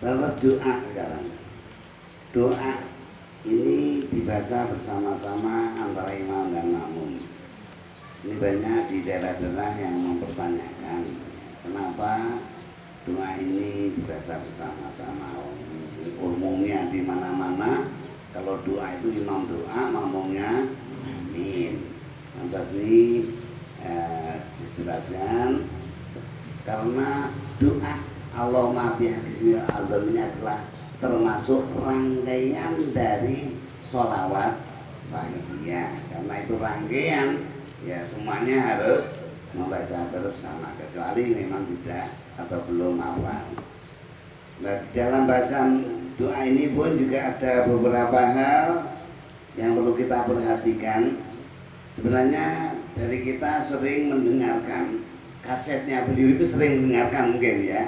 Terus doa sekarang. Doa ini dibaca bersama-sama antara imam dan makmum. Ini banyak di daerah-daerah yang mempertanyakan kenapa doa ini dibaca bersama-sama. Umumnya di mana-mana kalau doa itu imam doa, makmumnya amin. Lantas ini dijelaskan karena doa Allahumma bihamdika azam ini adalah termasuk rangkaian dari sholawat wahidiyah. Karena itu rangkaian, ya semuanya harus membaca bersama kecuali memang tidak atau belum hafal. Nah, di dalam bacaan doa ini pun juga ada beberapa hal yang perlu kita perhatikan. Sebenarnya dari kita sering mendengarkan kasetnya beliau itu sering mendengarkan mungkin ya.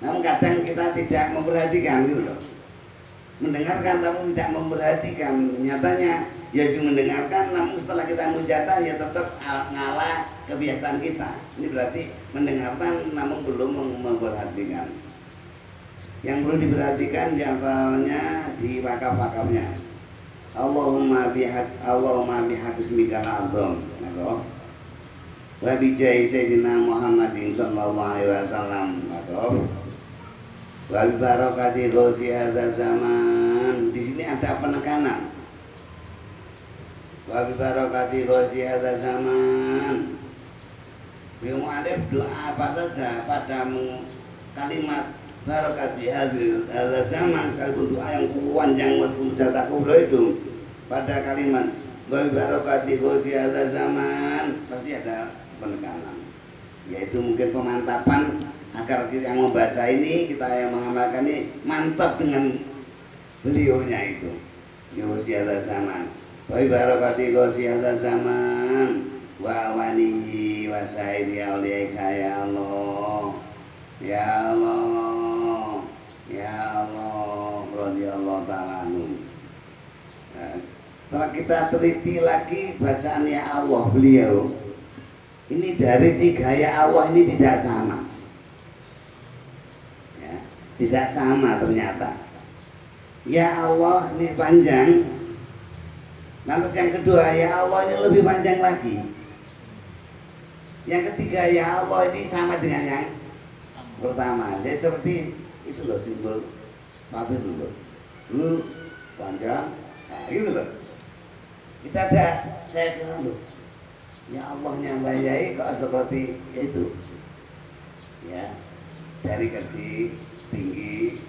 Namun kadang kita tidak memperhatikan gitu loh. Mendengarkan namun tidak memperhatikan. Nyatanya ya cuma mendengarkan namun setelah kita mujadah ya tetap ngalah kebiasaan kita. Ini berarti mendengarkan namun belum memperhatikan. Yang perlu diperhatikan diantaranya di wakaf-wakafnya. Allahumma bihaqismikal azam. Wa bijai sayyidina Muhammadin sallallahu alaihi wasallam. Wa bi barakati ghusi hadza zaman. Di sini ada penekanan. Wa bi barakati ghusi hadza zaman. Beliau mu'alif doa apa saja pada kalimat barakati hadza zaman, sekalipun doa yang panjang mujadah kubra itu pada kalimat wa bi barakati ghusi hadza zaman pasti ada penekanan, yaitu mungkin pemantapan agar kita yang membaca ini, kita yang mengamalkan ini mantap dengan beliaunya itu. Ghusi hadza zaman wa bi barakati ghusi hadza zaman wa awanihi wa sairi auliyaika ya Allah ya Allah ya Allah radhiyallahu ta'ala anhum. Nah, setelah kita teliti lagi bacaan ya Allah beliau ini dari tiga ya Allah ini tidak sama ya, tidak sama ternyata. Ya Allah ini panjang, lantas yang kedua ya Allah ini lebih panjang lagi, yang ketiga ya Allah ini sama dengan yang pertama. Jadi seperti itu loh simbol mabir dulu panjang, nah gitu loh. Kita ada, saya kira loh ya Allahnya Mbak Yai kok seperti itu ya, dari kecil tinggi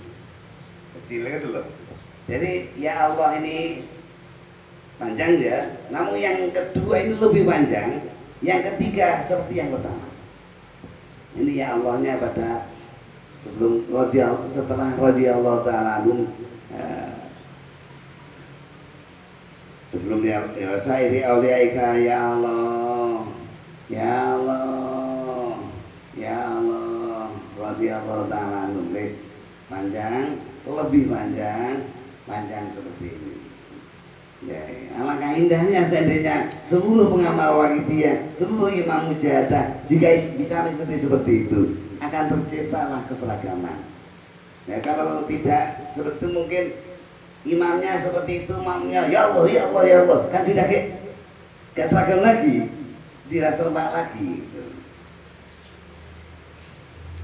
kecil gitu loh. Jadi ya Allah ini panjang ya, namun yang kedua ini lebih panjang, yang ketiga seperti yang pertama. Ini ya Allahnya pada sebelum setelah radhiyallahu ta'ala anhum, sebelum ya sairi auliyaika ya Allah ya Allah ya Allah radhiyallahu ta'ala anhum, panjang, lebih panjang seperti ini ya. Alangkah indahnya seandainya seluruh pengamal wahidiyah, seluruh imam mujahadah jika bisa mengikuti seperti itu, akan terciptalah keseragaman ya. Kalau tidak seperti itu mungkin imamnya seperti itu, makmumnya ya Allah ya Allah ya Allah, kan sudah gak seragam lagi, tidak serba lagi gitu.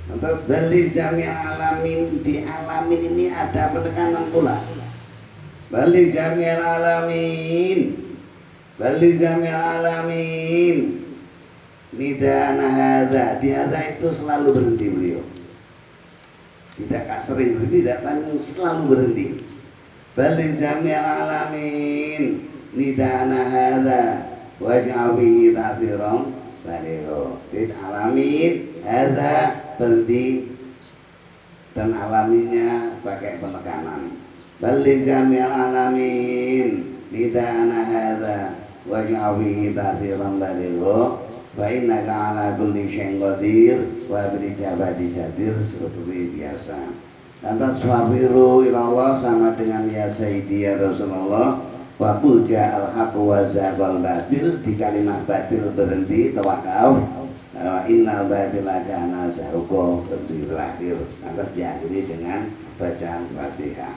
Terus bali jami' alamin, di alamin ini ada penekanan pula. Bali jami' alamin, bali jami' alamin. Nidana hadza, di hadza itu selalu berhenti beliau. Tidak sering berhenti, tidak, namun selalu berhenti. Bali jami' alamin, nidana hadza waj'awi ta'siran baliho. Di alamin hadza berhenti dan alaminnya pakai penekanan. Bali jami' alamin, nidana hadza waj'awi ta'siran baliho. Wa innaka ala kulli syai'in qadir wa bil ijabati jadir, seperti biasa. Lantas fafiru ilallah sama dengan ya sayyidi ya Rasulullah. Wa qul ja'al haqq wa zaqal batil, di kalimat batil berhenti tawakaf. innal batila kana zahuqa terakhir, lantas diakhiri dengan bacaan Fatihah.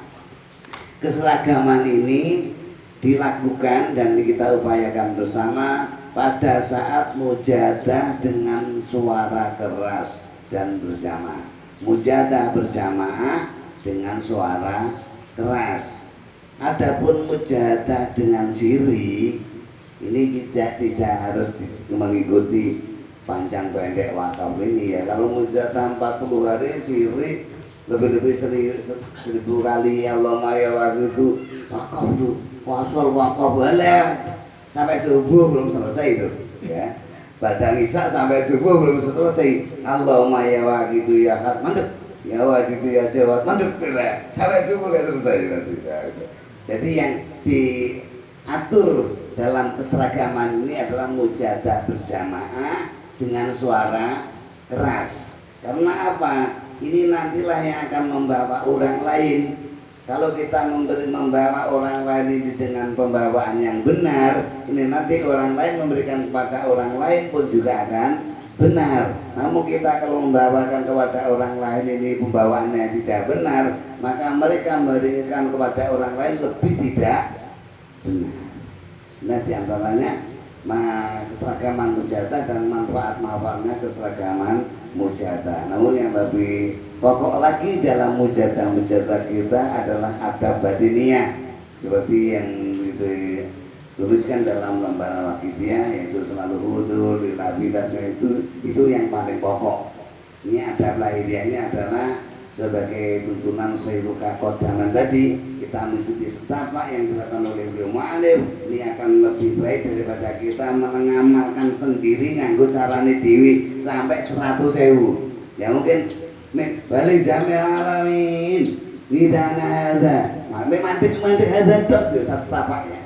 Keseragaman ini dilakukan dan kita upayakan bersama pada saat mujadah dengan suara keras dan berjamaah. Mujadah berjamaah dengan suara keras. Adapun mujadah dengan siri ini tidak harus mengikuti panjang pendek wakaf ini ya. Kalau mujadah 40 hari siri lebih-lebih 1000 kali Allahumma ya wakil itu wakaf tuh wasol wakaf boleh sampai subuh belum selesai itu ya. Badang Isya sampai subuh belum selesai Allahumma ya wakil itu ya hat mandek ya wakil itu ya jawab mandek sampai subuh gak selesai nanti. Jadi yang diatur dalam keseragaman ini adalah mujadah berjamaah dengan suara keras. Karena apa? Ini nantilah yang akan membawa orang lain. Kalau kita membawa orang lain ini dengan pembawaan yang benar, ini nanti orang lain memberikan kepada orang lain pun juga akan benar. Namun kita kalau membawakan kepada orang lain ini pembawaannya tidak benar, maka mereka memberikan kepada orang lain lebih tidak benar. Nah diantaranya keseragaman mujadah dan manfaat-manfaatnya keseragaman mujadah. Namun yang lebih pokok lagi dalam mujadah kita adalah adab batiniyah, seperti yang dituliskan dalam lembaran Waqidiyah, yaitu selalu hudur, lillabilas, itu yang paling pokok. Ini adab lahiriahnya adalah sebagai tuntunan Sayyiduka Qodaman tadi, kita mengikuti setapak yang dilakukan oleh beliau mu'alif. Ini akan lebih baik daripada kita mengamalkan sendiri nganggo carane dewi sampai 100.000 ya. Mungkin balik jamil alamin nidana hadza mantik hadza dok satu tapaknya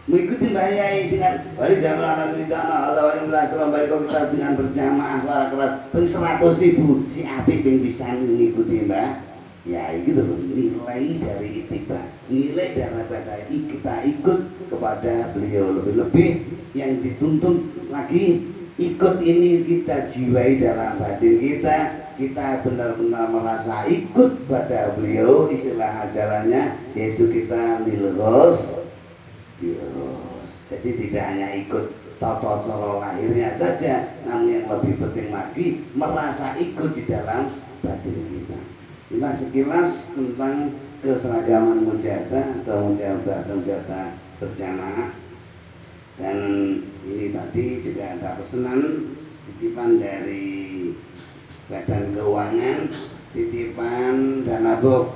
mengikuti Mbah Yai dengan balik jamil alamin nidana Allah wa sallam balik kita dengan berjamaah suara keras peng 100.000 si apik peng bisa mengikuti Mbah Yai gitu loh. Nilai dari ittiba, nilai daripada kita ikut kepada beliau, lebih-lebih yang dituntun lagi ikut ini kita jiwai dalam batin kita benar-benar merasa ikut pada beliau. Istilah ajarannya yaitu kita lilghos. Jadi tidak hanya ikut tata cara lahirnya saja, namun yang lebih penting lagi merasa ikut di dalam batin kita. Inilah sekilas tentang keseragaman mujadah atau mujadah berjamaah. Dan ini tadi juga ada pesanan titipan dari Badan Keuangan, titipan dana box,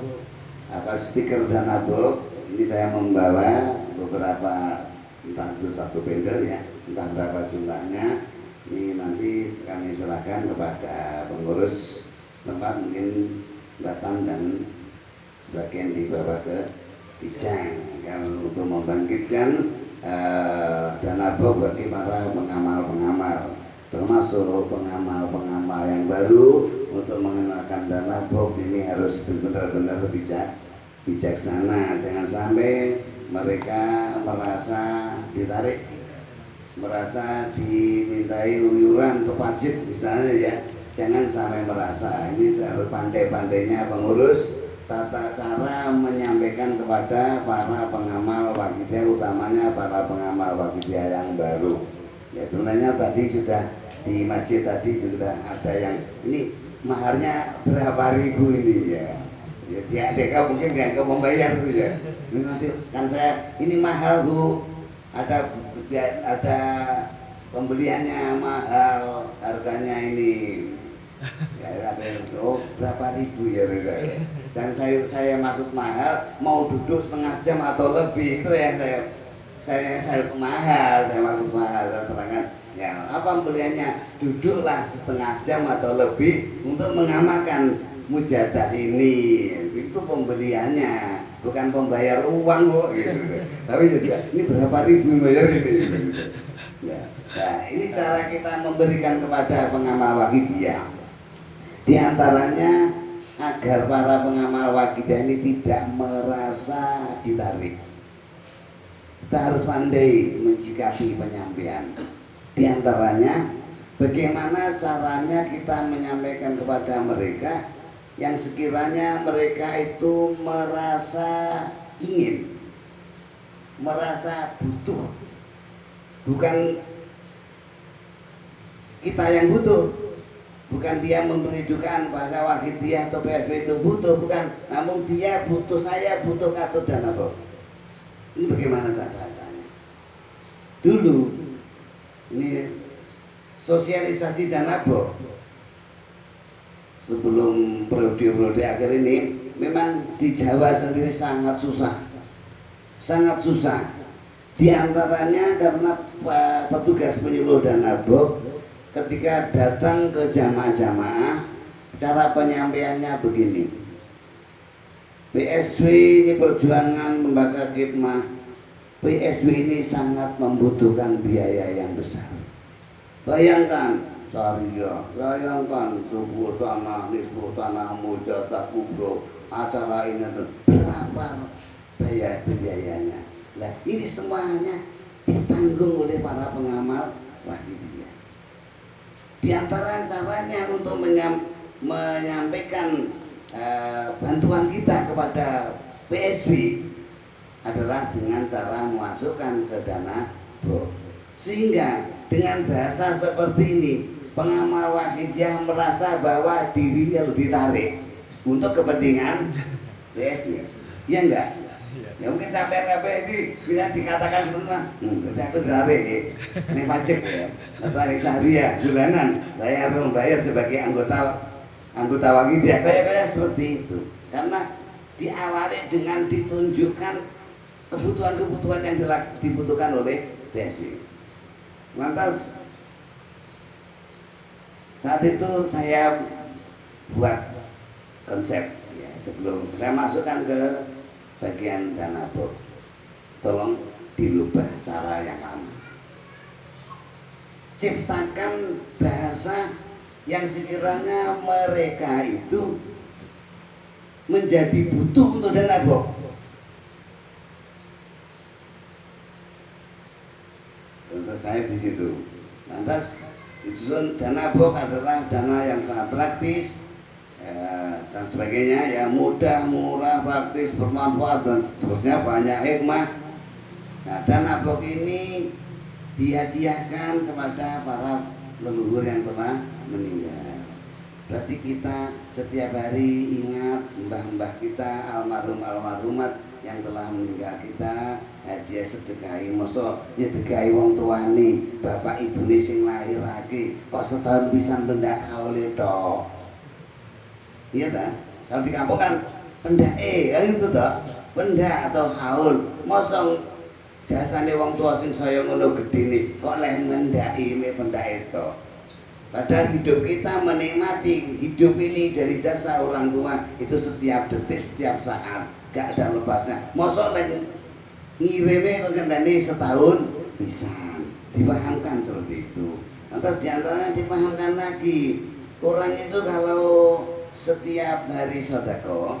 stiker dana box. Ini saya membawa beberapa, entah itu satu bendel ya, entah berapa jumlahnya. Ini nanti kami serahkan kepada pengurus setempat, mungkin datang dan sebagian dibawa ke Kijang untuk membangkitkan dana box bagi para pengamal-pengamal, termasuk pengamal-pengamal yang baru. Untuk mengenalkan dana box ini harus benar-benar bijaksana, jangan sampai mereka merasa ditarik, merasa dimintai uyuran atau pajak misalnya ya. Jangan sampai merasa. Ini harus pandai-pandainya pengurus tata cara menyampaikan kepada para pengamal Waqidiyah, utamanya para pengamal Waqidiyah yang baru. Ya sebenarnya tadi sudah di masjid tadi sudah ada yang ini maharnya berapa ribu ini ya. Ya dia mungkin dianggap membayar tuh ya. Ini nanti kan saya ini mahal Bu. Ada pembeliannya mahal, harganya ini ya, ada yang berapa ribu ya. Dan saya masuk mahal, mau duduk setengah jam atau lebih, itu yang saya mahal, saya masuk mahal. Saya terangkan ya apa pembeliannya, duduklah setengah jam atau lebih untuk mengamalkan mujadah ini, itu pembeliannya, bukan pembayar uang kok gitu. Tapi juga ini berapa ribu bayar ini gitu. Nah ini cara kita memberikan kepada pengamal Waqidiyah. Di antaranya agar para pengamal Waqidiyah ini tidak merasa ditarik. Kita harus pandai menyikapi penyampaian. Di antaranya bagaimana caranya kita menyampaikan kepada mereka yang sekiranya mereka itu merasa ingin, merasa butuh, bukan kita yang butuh, bukan dia memberi dukaan bahasa Wahidiyah atau PSB itu butuh, bukan, namun dia butuh, saya butuh Katut Danabo. Ini bagaimana bahasanya? Dulu ini sosialisasi Danabo sebelum periode akhir ini memang di Jawa sendiri sangat susah, sangat susah. Di antaranya karena petugas penyuluh Danabo ketika datang ke jamaah-jamaah, cara penyampaiannya begini: PSW ini perjuangan lembaga khidmah, PSW ini sangat membutuhkan biaya yang besar. Bayangkan syariah, bayangkan subuh sana, nisfu sana, mujadah kubro, acara ini berapa biayanya. Nah, ini semuanya ditanggung oleh para pengamal Wahidiyah. Di antara caranya untuk menyampaikan bantuan kita kepada PSB adalah dengan cara memasukkan ke Danabo, sehingga dengan bahasa seperti ini pengamal Wahidiyah merasa bahwa dirinya ditarik untuk kepentingan PSB, ya enggak? Ya mungkin sampai ini bisa dikatakan sebenarnya berarti aku ditarik ya, ini pajak ya, atau ini syariah bulanan saya harus membayar sebagai anggota Wahidiyah, kayak seperti itu, karena diawali dengan ditunjukkan kebutuhan-kebutuhan yang dibutuhkan oleh PSB. Lantas saat itu saya buat konsep ya, sebelum saya masukkan ke bagian Danabo, tolong dirubah cara yang lama, ciptakan bahasa yang sekiranya mereka itu menjadi butuh untuk Danabo. Saya di situ. Lantas disusun Danabo adalah dana yang sangat praktis dan sebagainya, ya, mudah, murah, praktis, bermanfaat dan seterusnya, banyak hikmah. Nah, Danabo ini dihadiahkan kepada para leluhur yang telah meninggal. Berarti kita setiap hari ingat mbah-mbah kita, almarhum-almarhumat yang telah meninggal kita, hadiah sedekahi, mosok nyedegahi wong tuane, bapak ibune sing lahirake, kok setahun pisan pendak haule tok. Iya ta? Kalau di kampung kan pendake, kan itu toh, pendak atau haul. Mosok jasane wong tua sing saya ngono gedene kok leh mendaki le pendake tok. Padahal hidup kita menikmati hidup ini dari jasa orang tua itu setiap detik, setiap saat, gak ada lepasnya. Mosok leh ngirime kok ngendani setahun bisa dipahamkan seperti itu. Lantas diantaranya dipahamkan lagi, orang itu kalau setiap hari sedekah,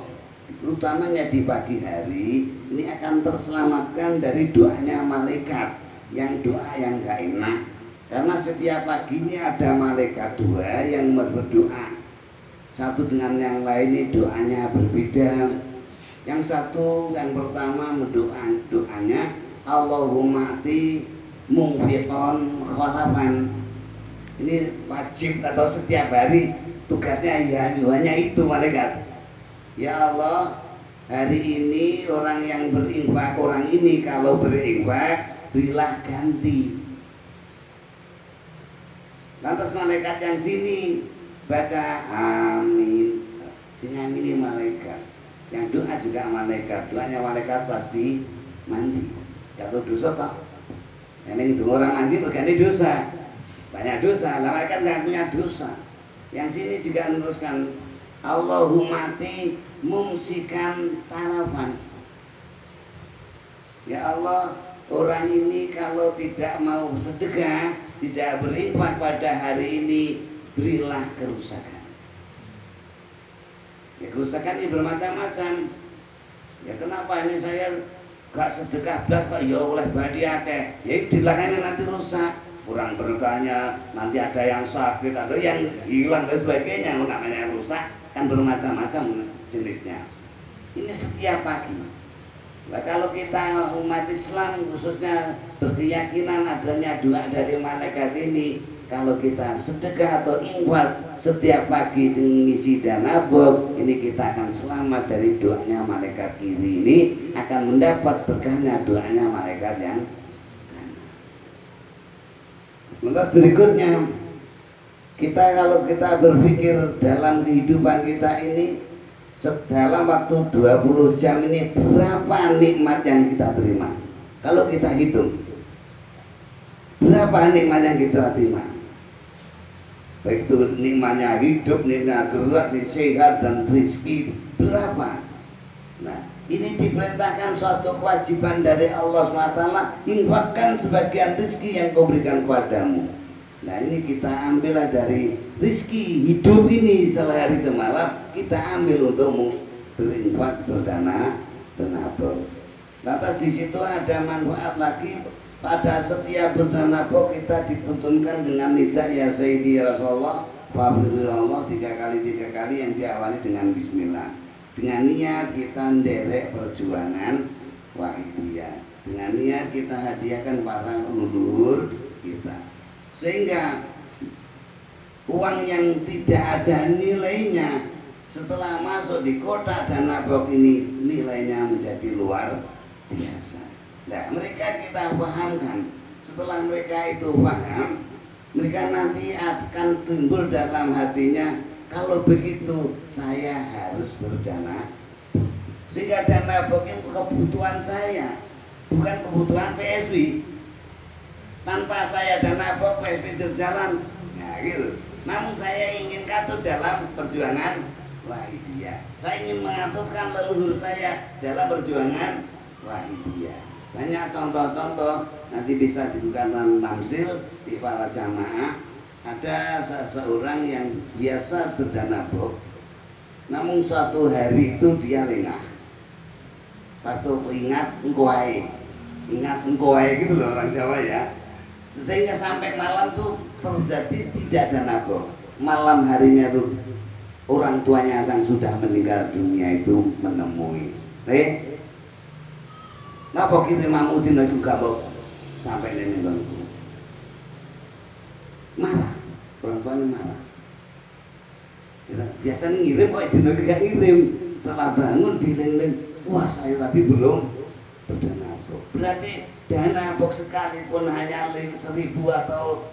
utamanya di pagi hari, ini akan terselamatkan dari doanya malaikat, yang doa yang gak enak. Karena setiap pagi ini ada malaikat dua yang berdoa, satu dengan yang lain ini doanya berbeda. Yang satu, yang pertama doanya Allahumma ati mungfiqon khalafan. Ini wajib atau setiap hari tugasnya ya hanya itu malaikat. Ya Allah, hari ini orang yang berinfak, orang ini kalau berinfak berilah ganti. Lantas malaikat yang sini baca amin, sing amin malaikat, yang doa juga malaikat, doanya malaikat pasti mandi. Kalau dosa toh, yang itu orang mandi berganti dosa, banyak dosa. Lah malaikat nggak punya dosa. Yang sini juga meneruskan Allahumma ti mumsikan talafan. Ya Allah, orang ini kalau tidak mau sedekah, tidak berinfak pada hari ini, berilah kerusakan. Ya kerusakan ini bermacam-macam. Ya kenapa ini saya gak sedekah belas kok ya oleh badi akeh. Ya di belakangnya nanti rusak. kurang berkahnya, nanti ada yang sakit, ada yang hilang dan sebagainya. Namanya rusak kan bermacam-macam jenisnya. Ini setiap pagi. Nah, kalau kita umat Islam khususnya berkeyakinan adanya doa dari malaikat ini, kalau kita sedekah atau infak setiap pagi dengan isi dana box, ini kita akan selamat dari doanya malaikat kiri ini, akan mendapat berkahnya doanya malaikat yang kanan. Lantas berikutnya, kalau kita berpikir dalam kehidupan kita ini, dalam waktu 20 jam ini berapa nikmat yang kita terima? Kalau kita hitung, berapa nikmat yang kita terima? Baik itu nikmatnya hidup, nikmatnya gerak, sehat dan rezeki, berapa? Nah, ini diperintahkan suatu kewajiban dari Allah SWT, infakkan sebagian rezeki yang kau berikan kepadamu. Nah, ini kita ambillah dari rezeki hidup ini sehari semalam, kita ambil untuk berinfak berdana dan nabung. Lantas di situ ada manfaat lagi, pada setiap berdana nabung kita dituntunkan dengan nida ya Sayyidi ya Rasulullah, fa'afirullah 3 kali yang diawali dengan bismillah. Dengan niat kita nderek perjuangan wahidiyah, dengan niat kita hadiahkan para leluhur kita, sehingga uang yang tidak ada nilainya setelah masuk di kotak dana box ini nilainya menjadi luar biasa. Nah, mereka kita pahamkan, setelah mereka itu paham, mereka nanti akan timbul dalam hatinya, kalau begitu saya harus berdana box, sehingga dana box itu kebutuhan saya, bukan kebutuhan PSW. Tanpa saya dana box PSW berjalan, nah gitu. Namun saya ingin katut dalam perjuangan wahidiyah. Saya ingin mengaturkan leluhur saya dalam perjuangan wahidiyah. Banyak contoh-contoh, nanti bisa dibuka tamsil di para jamaah. Ada seseorang yang biasa berdana box, namun suatu hari itu dia lengah. Waktu ingat engkoai gitu loh orang Jawa ya. Sehingga sampai malam tuh terjadi tidak dana box. Malam harinya tuh orang tuanya yang sudah meninggal dunia itu menemui, napa kirim mamudin juga box sampai nenek bangku marah, orang tuanya marah. Biasanya ngirim kok dino gak ngirim, setelah bangun dileng-leng, wah saya tadi belum berdana box. Berarti dana box sekalipun hanya 1.000 atau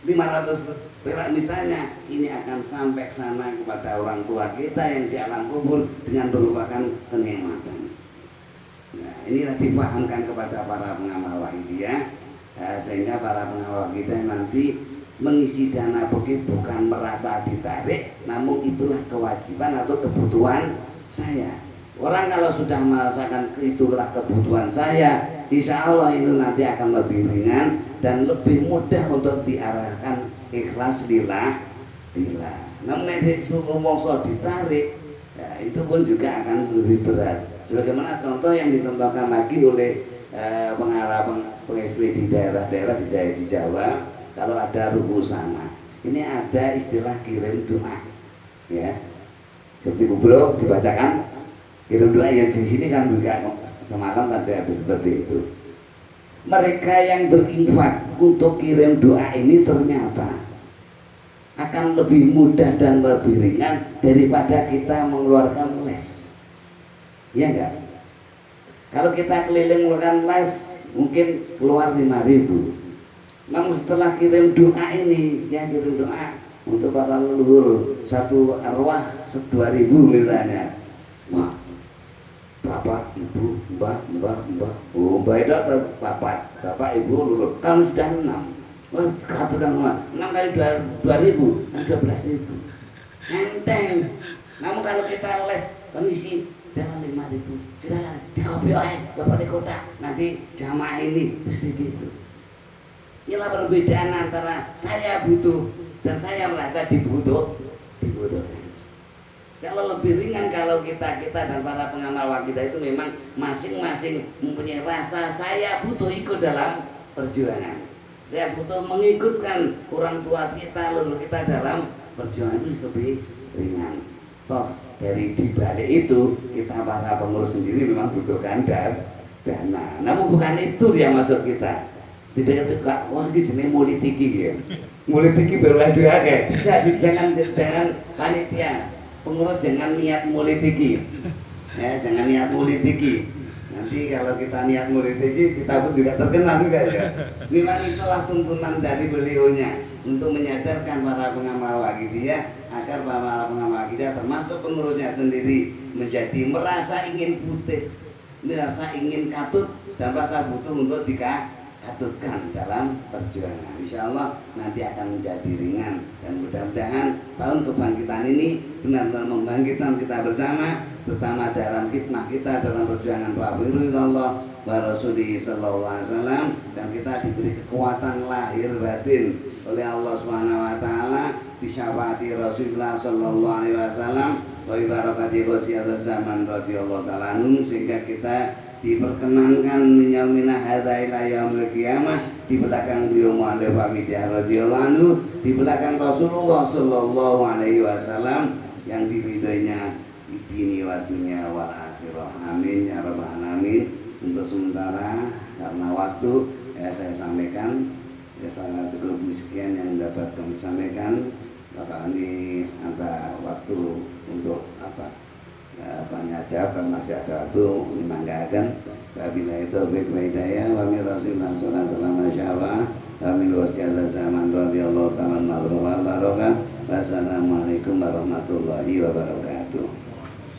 500 perak misalnya, ini akan sampai ke sana kepada orang tua kita yang di alam kubur dengan merupakan kenikmatan. Nah, inilah dipahamkan kepada para pengamal wahidiyah, sehingga para pengamal kita nanti mengisi dana box bukan merasa ditarik, namun itulah kewajiban atau kebutuhan saya. Orang kalau sudah merasakan itulah kebutuhan saya, insya Allah itu nanti akan lebih ringan dan lebih mudah untuk diarahkan ikhlas lillah. Namun nanti suruh mongso ditarik, ya, itu pun juga akan lebih berat. Sebagaimana contoh yang dicontohkan lagi oleh pengarah PSW di daerah-daerah di Jawa, kalau ada ruku sana, ini ada istilah kirim doa, ya. Seperti bro dibacakan kirim doa yang di sini kan juga semalam saja seperti itu. Mereka yang berinfak untuk kirim doa ini ternyata akan lebih mudah dan lebih ringan daripada kita mengeluarkan les. Ya enggak? Kalau kita keliling mengeluarkan les mungkin keluar 5.000. Namun setelah kirim doa ini, ya kirim doa untuk para leluhur satu arwah 2.000 misalnya. Wah, bapak, ibu, mbak, oh mbak itu atau bapak, ibu, leluhur, kamu sudah 6. Wah, katakan semua 6 kali 2.000 kan 12.000. Enteng. Namun kalau kita les pengisi dengan 5.000, silakan dikopi lepas di kotak. Nanti jamaah ini mesti gitu. Inilah perbedaan antara saya butuh dan saya merasa dibutuhkan. Insya Allah lebih ringan kalau kita dan para pengamal wakidah itu memang masing-masing mempunyai rasa saya butuh ikut dalam perjuangan. Saya butuh mengikutkan orang tua kita, leluhur kita dalam perjuangan itu lebih ringan. Toh dari dibalik itu kita para pengurus sendiri memang butuhkan dana. Namun bukan itu yang masuk kita. Tidak itu kak, wah ini jenis politiki ya. Politiki berlaju ya, jangan panitia pengurus jangan niat politiki. Ya, jangan niat politiki. Nanti kalau kita niat politiki, kita pun juga terkenal juga ya. Memang itulah tuntunan dari beliaunya untuk menyadarkan para pengamal Waqidiyah agar para pengamal Waqidiyah termasuk pengurusnya sendiri menjadi merasa ingin putih, merasa ingin katut dan merasa butuh untuk dikatutkan dalam perjuangan. Insya Allah nanti akan menjadi ringan dan mudah-mudahan tahun kebangkitan ini benar-benar membangkitkan kita bersama, terutama dalam khidmah kita dalam perjuangan Allah wa Rasulih sallallahu alaihi wasallam, dan kita diberi kekuatan lahir batin oleh Allah Subhanahu wa taala bi syafaati Rasulullah sallallahu alaihi wasallam wa bi barakati qasiyat zaman radhiyallahu taala anhum, sehingga kita diperkenankan menyamina hadza ila yaumil qiyamah di belakang beliau Mu'allif Waqidiyah radhiyallahu anhu, di belakang Rasulullah sallallahu alaihi wasallam yang diridhoinya di dini wa dunya wal akhirah. Amin ya rabbal alamin. Untuk sementara karena waktu ya saya sampaikan ya sangat cukup sekian yang dapat kami sampaikan. Bakalan di antara waktu untuk banyak jawab kalau masih ada waktu memanggakan. Wabillahi taufiq wa hidayah wa min rasulillah sallallahu alaihi wasallam wa min wasiyat zaman radhiyallahu ta'ala anhu wa barakatuh. Wassalamualaikum warahmatullahi wabarakatuh.